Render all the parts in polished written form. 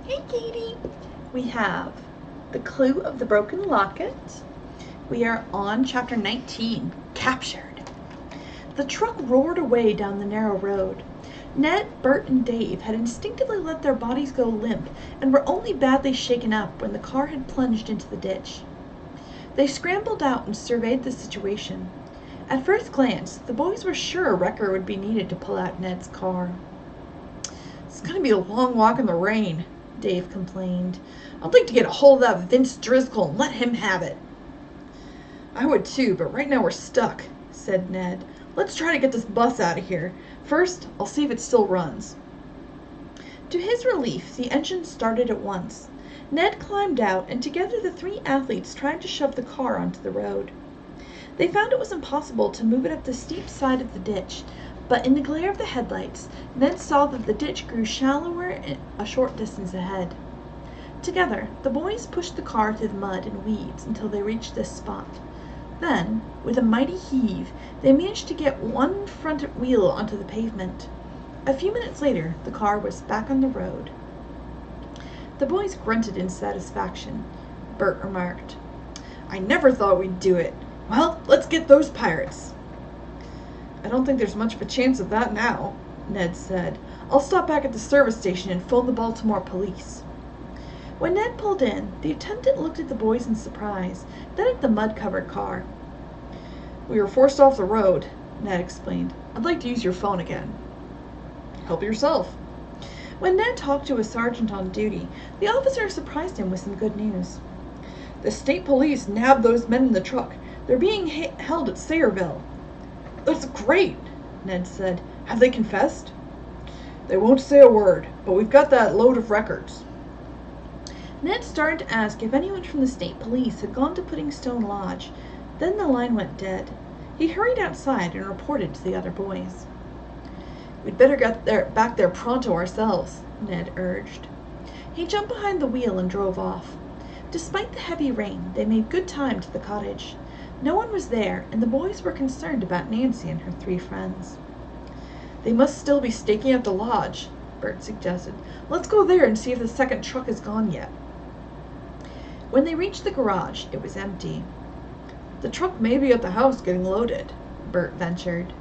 Hey, Katie. We have The Clue of the Broken Locket. We are on chapter 19, Captured. The truck roared away down the narrow road. Ned, Bert, and Dave had instinctively let their bodies go limp and were only badly shaken up when the car had plunged into the ditch. They scrambled out and surveyed the situation. At first glance, the boys were sure a wrecker would be needed to pull out Ned's car. "It's going to be a long walk in the rain," Dave complained. "I'd like to get a hold of that Vince Driscoll and let him have it." "I would too, but right now we're stuck," said Ned. "Let's try to get this bus out of here. First, I'll see if it still runs." To his relief, the engine started at once. Ned climbed out, and together the three athletes tried to shove the car onto the road. They found it was impossible to move it up the steep side of the ditch, but in the glare of the headlights, Ned saw that the ditch grew shallower a short distance ahead. Together, the boys pushed the car through the mud and weeds until they reached this spot. Then, with a mighty heave, they managed to get one front wheel onto the pavement. A few minutes later, the car was back on the road. The boys grunted in satisfaction. Bert remarked, "I never thought we'd do it. Well, let's get those pirates." "I don't think there's much of a chance of that now," Ned said. "I'll stop back at the service station and phone the Baltimore police." When Ned pulled in, the attendant looked at the boys in surprise, then at the mud-covered car. "We were forced off the road," Ned explained. "I'd like to use your phone again." "Help yourself." When Ned talked to a sergeant on duty, the officer surprised him with some good news. "The state police nabbed those men in the truck. They're being held at Sayreville." "That's great," Ned said. "Have they confessed?" "They won't say a word, but we've got that load of records." Ned started to ask if anyone from the state police had gone to Pudding Stone Lodge. Then the line went dead. He hurried outside and reported to the other boys. "We'd better get back there pronto ourselves," Ned urged. He jumped behind the wheel and drove off. Despite the heavy rain, they made good time to the cottage. No one was there, and the boys were concerned about Nancy and her three friends. "They must still be staking out the lodge," Bert suggested. "Let's go there and see if the second truck is gone yet." When they reached the garage, it was empty. "The truck may be at the house getting loaded," Bert ventured.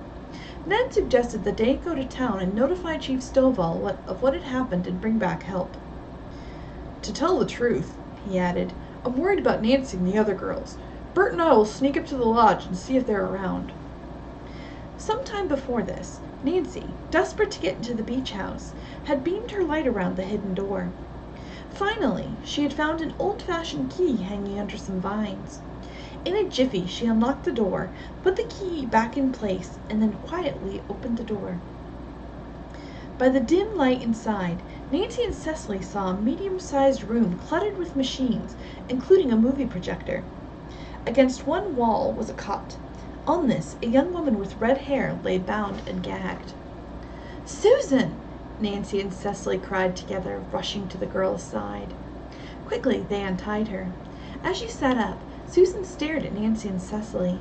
Ned suggested that they go to town and notify Chief Stovall of what had happened and bring back help. "To tell the truth," he added, "I'm worried about Nancy and the other girls. Bert and I will sneak up to the lodge and see if they're around." Some time before this, Nancy, desperate to get into the beach house, had beamed her light around the hidden door. Finally, she had found an old-fashioned key hanging under some vines. In a jiffy, she unlocked the door, put the key back in place, and then quietly opened the door. By the dim light inside, Nancy and Cecily saw a medium-sized room cluttered with machines, including a movie projector. Against one wall was a cot. On this, a young woman with red hair lay bound and gagged. "Susan!" Nancy and Cecily cried together, rushing to the girl's side. Quickly, they untied her. As she sat up, Susan stared at Nancy and Cecily.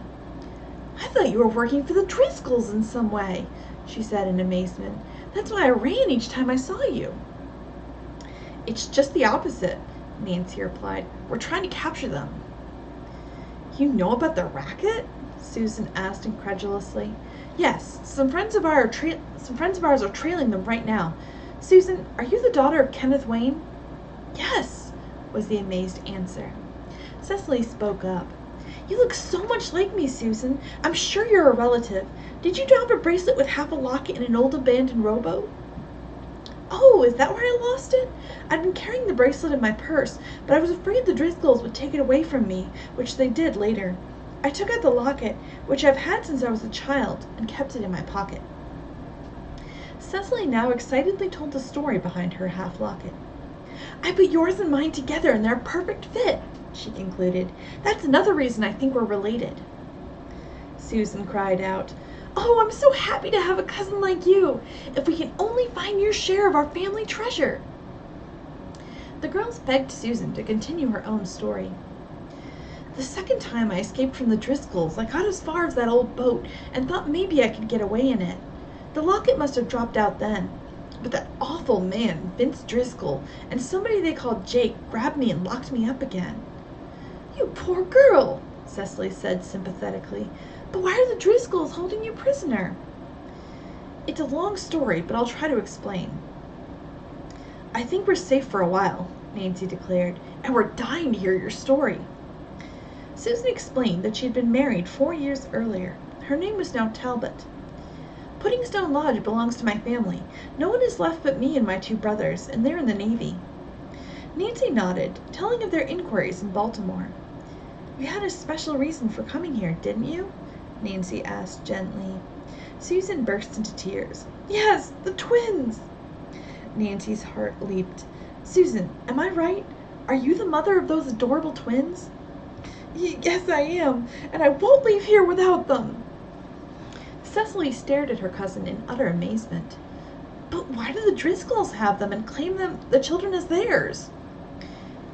"I thought you were working for the Driscolls in some way," she said in amazement. "That's why I ran each time I saw you." "It's just the opposite," Nancy replied. "We're trying to capture them." "You know about the racket?" Susan asked incredulously. "Yes, some friends of ours are trailing them right now. Susan, are you the daughter of Kenneth Wayne?" "Yes," was the amazed answer. Cecily spoke up. "You look so much like me, Susan. I'm sure you're a relative. Did you drop a bracelet with half a locket in an old abandoned rowboat?" "Oh, is that where I lost it? I'd been carrying the bracelet in my purse, but I was afraid the Driscolls would take it away from me, which they did later. I took out the locket, which I've had since I was a child, and kept it in my pocket." Cecily now excitedly told the story behind her half locket. "I put yours and mine together, and they're a perfect fit," she concluded. "That's another reason I think we're related." Susan cried out, "Oh, I'm so happy to have a cousin like you! If we can only find your share of our family treasure!" The girls begged Susan to continue her own story. "The second time I escaped from the Driscolls, I got as far as that old boat and thought maybe I could get away in it. The locket must have dropped out then. but that awful man, Vince Driscoll, and somebody they called Jake grabbed me and locked me up again." "You poor girl," Cecily said sympathetically. "But why are the Driscolls holding you prisoner?" "It's a long story, but I'll try to explain." "I think we're safe for a while," Nancy declared, "and we're dying to hear your story." Susan explained that she had been married 4 years earlier. Her name was now Talbot. "Puddingstone Lodge belongs to my family. No one is left but me and my 2 brothers, and they're in the Navy." Nancy nodded, telling of their inquiries in Baltimore. "You had a special reason for coming here, didn't you?" Nancy asked gently. Susan burst into tears. "Yes, the twins!" Nancy's heart leaped. "Susan, am I right? Are you the mother of those adorable twins?" "Yes, I am, and I won't leave here without them." Cecily stared at her cousin in utter amazement. "But why do the Driscolls have them and claim the children as theirs?"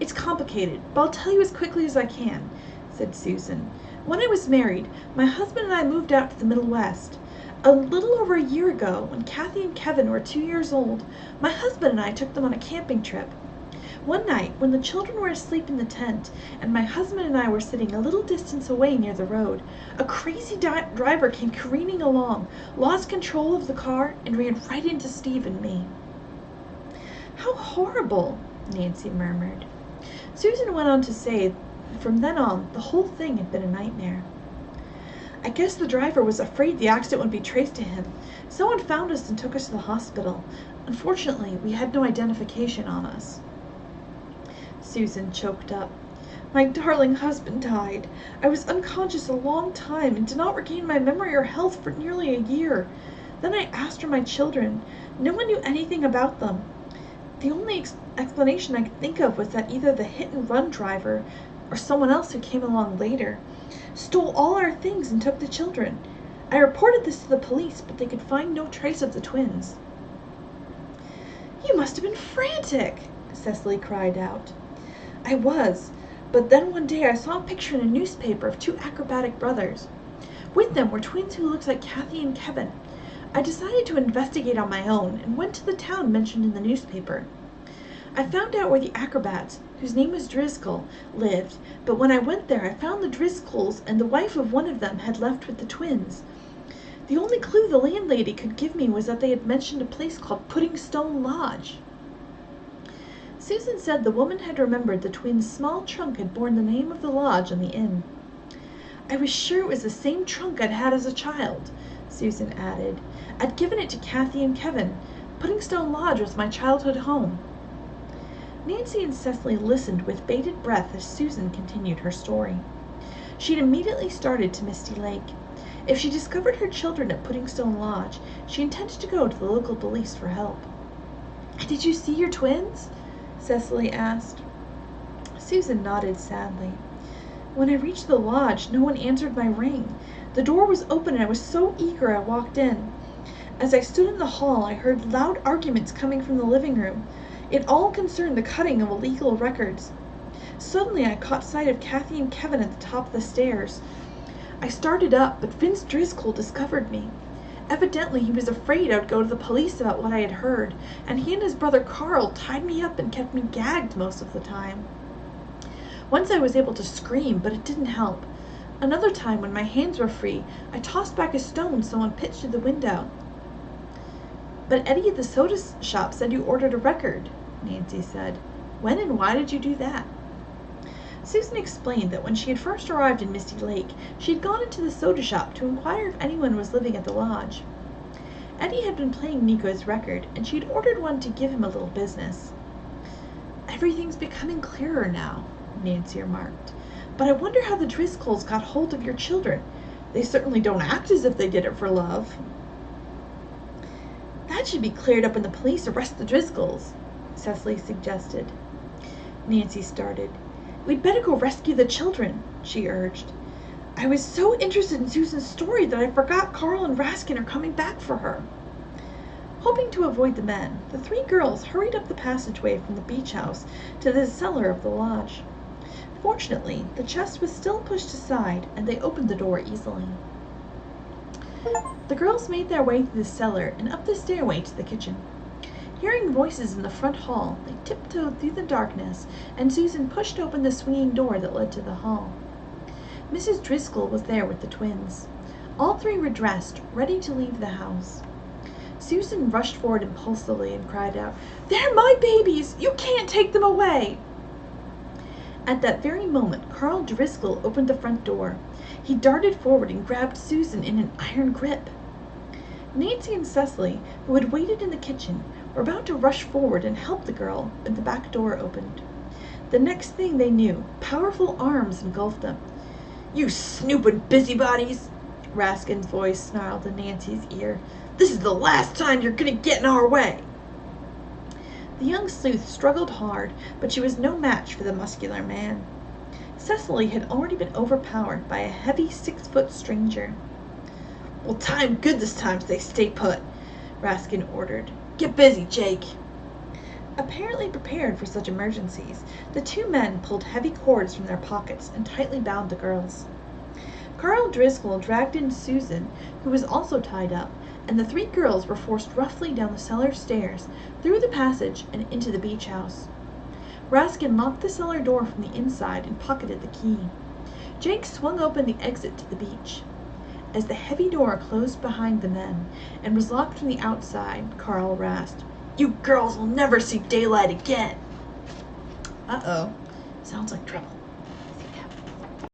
"It's complicated, but I'll tell you as quickly as I can," said Susan. "When I was married, my husband and I moved out to the Middle West. A little over a year ago, when Kathy and Kevin were 2 years old, my husband and I took them on a camping trip. One night, when the children were asleep in the tent, and my husband and I were sitting a little distance away near the road, a crazy driver came careening along, lost control of the car, and ran right into Steve and me." "How horrible," Nancy murmured. Susan went on to say from then on, the whole thing had been a nightmare. "I guess the driver was afraid the accident would be traced to him. Someone found us and took us to the hospital. Unfortunately, we had no identification on us." Susan choked up. "My darling husband died. I was unconscious a long time and did not regain my memory or health for nearly a year. Then I asked for my children. No one knew anything about them. The only explanation I could think of was that either the hit-and-run driver, or someone else who came along later, stole all our things and took the children. I reported this to the police, but they could find no trace of the twins." "You must have been frantic," Cecily cried out. "I was, but then one day I saw a picture in a newspaper of 2 acrobatic brothers. With them were twins who looked like Kathy and Kevin. I decided to investigate on my own and went to the town mentioned in the newspaper. I found out where the acrobats, whose name was Driscoll, lived, but when I went there I found the Driscolls and the wife of one of them had left with the twins. The only clue the landlady could give me was that they had mentioned a place called Puddingstone Lodge." Susan said the woman had remembered the twins' small trunk had borne the name of the lodge on the inn. "I was sure it was the same trunk I'd had as a child," Susan added. "I'd given it to Kathy and Kevin. Puddingstone Lodge was my childhood home." Nancy and Cecily listened with bated breath as Susan continued her story. She'd immediately started to Misty Lake. If she discovered her children at Puddingstone Lodge, she intended to go to the local police for help. "Did you see your twins?" Cecily asked. Susan nodded sadly. "When I reached the lodge, no one answered my ring. The door was open and I was so eager I walked in. As I stood in the hall, I heard loud arguments coming from the living room. It all concerned the cutting of illegal records. Suddenly I caught sight of Kathy and Kevin at the top of the stairs. I started up, but Vince Driscoll discovered me. Evidently he was afraid I would go to the police about what I had heard, and he and his brother Carl tied me up and kept me gagged most of the time. Once I was able to scream, but it didn't help. Another time, when my hands were free, I tossed back a stone someone pitched through the window." "But Eddie at the soda shop said you ordered a record," Nancy said. "When and why did you do that?" Susan explained that when she had first arrived in Misty Lake, she had gone into the soda shop to inquire if anyone was living at the lodge. Eddie had been playing Nico's record, and she had ordered one to give him a little business. "Everything's becoming clearer now," Nancy remarked. "But I wonder how the Driscolls got hold of your children. They certainly don't act as if they did it for love." "That should be cleared up when the police arrest the Driscolls," Cecily suggested. Nancy started. "We'd better go rescue the children," she urged. "I was so interested in Susan's story that I forgot Carl and Raskin are coming back for her." Hoping to avoid the men, the 3 girls hurried up the passageway from the beach house to the cellar of the lodge. Fortunately, the chest was still pushed aside, and they opened the door easily. The girls made their way through the cellar and up the stairway to the kitchen. Hearing voices in the front hall, they tiptoed through the darkness, and Susan pushed open the swinging door that led to the hall. Mrs. Driscoll was there with the twins. All three were dressed, ready to leave the house. Susan rushed forward impulsively and cried out, "They're my babies! You can't take them away!" At that very moment, Carl Driscoll opened the front door. He darted forward and grabbed Susan in an iron grip. Nancy and Cecily, who had waited in the kitchen, were about to rush forward and help the girl when the back door opened. The next thing they knew, powerful arms engulfed them. "You snooping busybodies!" Raskin's voice snarled in Nancy's ear. "This is the last time you're gonna get in our way!" The young sleuth struggled hard, but she was no match for the muscular man. Cecily had already been overpowered by a heavy 6-foot stranger. "We'll tie 'em good this time so they stay put," Raskin ordered. "Get busy, Jake." Apparently prepared for such emergencies, the two men pulled heavy cords from their pockets and tightly bound the girls. Carl Driscoll dragged in Susan, who was also tied up, and the three girls were forced roughly down the cellar stairs, through the passage, and into the beach house. Raskin locked the cellar door from the inside and pocketed the key. Jake swung open the exit to the beach. As the heavy door closed behind the men and was locked from the outside, Carl rasped, "You girls will never see daylight again." "Uh-oh, sounds like trouble."